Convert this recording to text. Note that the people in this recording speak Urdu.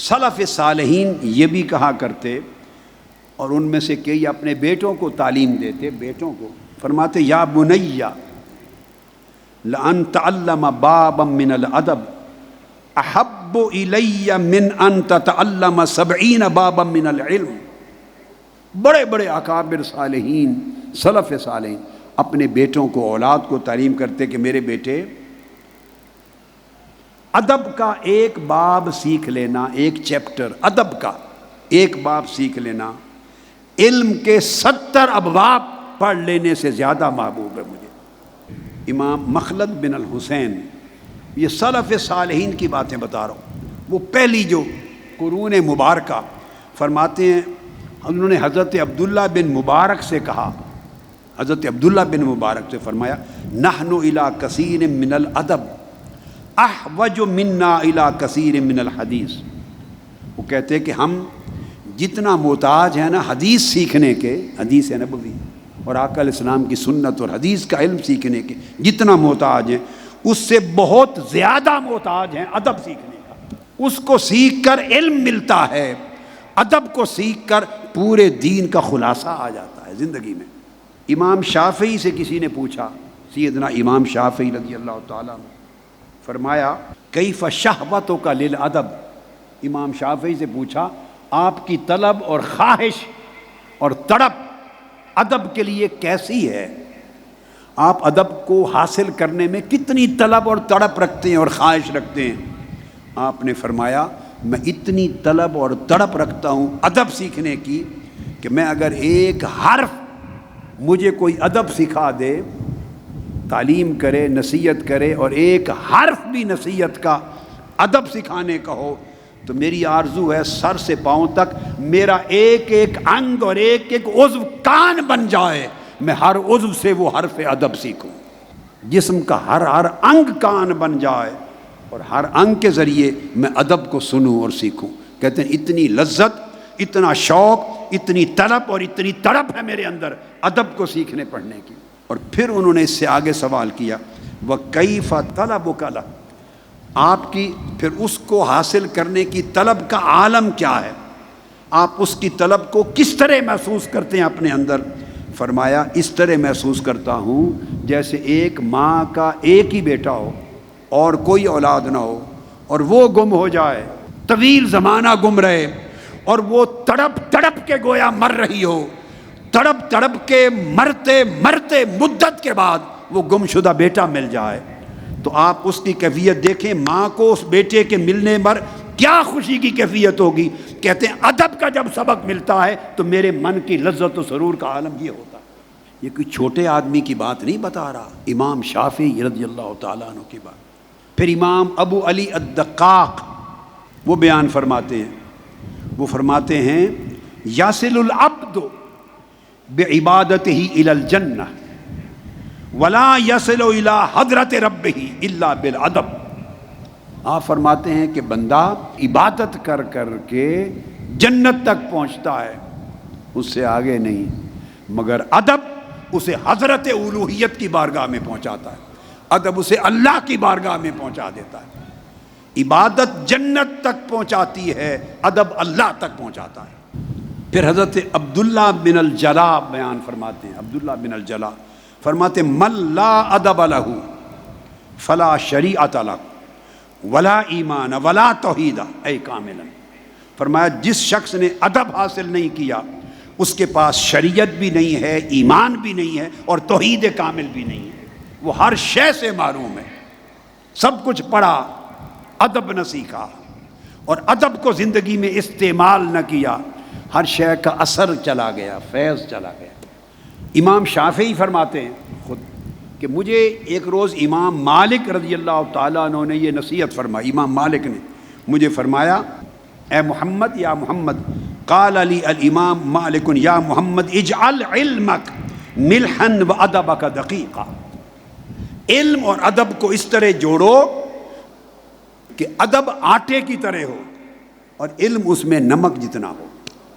سلف صالحین یہ بھی کہا کرتے، اور ان میں سے کئی اپنے بیٹوں کو تعلیم دیتے، بیٹوں کو فرماتے یا بنیا لأن تعلم بابا من الادب احب الی من ان تتعلم 70 بابا من العلم۔ بڑے بڑے اکابر صالحین، سلف صالحین اپنے بیٹوں کو، اولاد کو تعلیم کرتے کہ میرے بیٹے ادب کا ایک باب سیکھ لینا، ایک چیپٹر ادب کا ایک باب سیکھ لینا علم کے 70 ابواب پڑھ لینے سے زیادہ محبوب ہے مجھے۔ امام مخلد بن الحسین، یہ سلف صالحین کی باتیں بتا رہا ہوں، وہ پہلی جو قرون مبارکہ، فرماتے ہیں انہوں نے حضرت عبداللہ بن مبارک سے کہا، حضرت عبداللہ بن مبارک سے فرمایا نحن الی کثیر من الادب احوج منا الی کثیر من الحدیث۔ وہ کہتے کہ ہم جتنا محتاج ہیں نا حدیث سیکھنے کے، حدیث نبوی اور آقا علیہ السلام کی سنت اور حدیث کا علم سیکھنے کے جتنا محتاج ہیں، اس سے بہت زیادہ محتاج ہیں ادب سیکھنے کا۔ اس کو سیکھ کر علم ملتا ہے، ادب کو سیکھ کر پورے دین کا خلاصہ آ جاتا ہے زندگی میں۔ امام شافعی سے کسی نے پوچھا، سیدنا امام شافعی رضی اللہ تعالیٰ عنہ، فرمایا کیف شہوتک للادب۔ امام شافعی سے پوچھا آپ کی طلب اور خواہش اور تڑپ ادب کے لیے کیسی ہے؟ آپ ادب کو حاصل کرنے میں کتنی طلب اور تڑپ رکھتے ہیں اور خواہش رکھتے ہیں؟ آپ نے فرمایا میں اتنی طلب اور تڑپ رکھتا ہوں ادب سیکھنے کی کہ میں اگر ایک حرف مجھے کوئی ادب سکھا دے، تعلیم کرے، نصیحت کرے، اور ایک حرف بھی نصیحت کا ادب سکھانے کا ہو، تو میری آرزو ہے سر سے پاؤں تک میرا ایک ایک انگ اور ایک ایک عضو کان بن جائے، میں ہر عضو سے وہ حرف ادب سیکھوں، جسم کا ہر انگ کان بن جائے اور ہر انگ کے ذریعے میں ادب کو سنوں اور سیکھوں۔ کہتے ہیں اتنی لذت، اتنا شوق، اتنی طلب اور اتنی تڑپ ہے میرے اندر ادب کو سیکھنے پڑھنے کی۔ اور پھر انہوں نے اس سے آگے سوال کیا وَكَيْفَ طَلَبُكَ لَهُ، آپ کی پھر اس کو حاصل کرنے کی طلب کا عالم کیا ہے؟ آپ اس کی طلب کو کس طرح محسوس کرتے ہیں اپنے اندر؟ فرمایا اس طرح محسوس کرتا ہوں جیسے ایک ماں کا ایک ہی بیٹا ہو اور کوئی اولاد نہ ہو، اور وہ گم ہو جائے، طویل زمانہ گم رہے، اور وہ تڑپ تڑپ کے گویا مر رہی ہو، تڑپ تڑپ کے مرتے مرتے مدت کے بعد وہ گم شدہ بیٹا مل جائے، تو آپ اس کی کیفیت دیکھیں، ماں کو اس بیٹے کے ملنے پر کیا خوشی کی کیفیت ہوگی۔ کہتے ہیں ادب کا جب سبق ملتا ہے تو میرے من کی لذت و سرور کا عالم یہ ہوتا ہے۔ یہ کوئی چھوٹے آدمی کی بات نہیں بتا رہا، امام شافعی رضی اللہ تعالیٰ عنہ کی بات۔ پھر امام ابو علی الدقاق وہ بیان فرماتے ہیں، وہ فرماتے ہیں یصل العبد بعبادتہ الی الجنہ ولا یصل الی حضرت ربہ الا بالادب۔ آپ فرماتے ہیں کہ بندہ عبادت کر کر کے جنت تک پہنچتا ہے، اس سے آگے نہیں، مگر ادب اسے حضرت الوہیت کی بارگاہ میں پہنچاتا ہے، ادب اسے اللہ کی بارگاہ میں پہنچا دیتا ہے۔ عبادت جنت تک پہنچاتی ہے، ادب اللہ تک پہنچاتا ہے۔ پھر حضرت عبداللہ بن الجلا بیان فرماتے ہیں، عبداللہ بن الجلا فرماتے من لا ادب لہ فلا شریعت لہ ولا ایمان ولا توحید اے کاملا۔ فرمایا جس شخص نے ادب حاصل نہیں کیا اس کے پاس شریعت بھی نہیں ہے، ایمان بھی نہیں ہے، اور توحید کامل بھی نہیں ہے، وہ ہر شے سے محروم ہے۔ سب کچھ پڑھا، ادب نہ سیکھا، اور ادب کو زندگی میں استعمال نہ کیا، ہر شے کا اثر چلا گیا، فیض چلا گیا۔ امام شافعی فرماتے ہیں خود کہ مجھے ایک روز امام مالک رضی اللہ تعالیٰ عنہ نے یہ نصیحت فرمائی، امام مالک نے مجھے فرمایا اے محمد یا محمد، قال علی الامام مالک یا محمد اجعل علمک ملحا وادبک دقیقا، علم اور ادب کو اس طرح جوڑو کہ ادب آٹے کی طرح ہو اور علم اس میں نمک جتنا ہو۔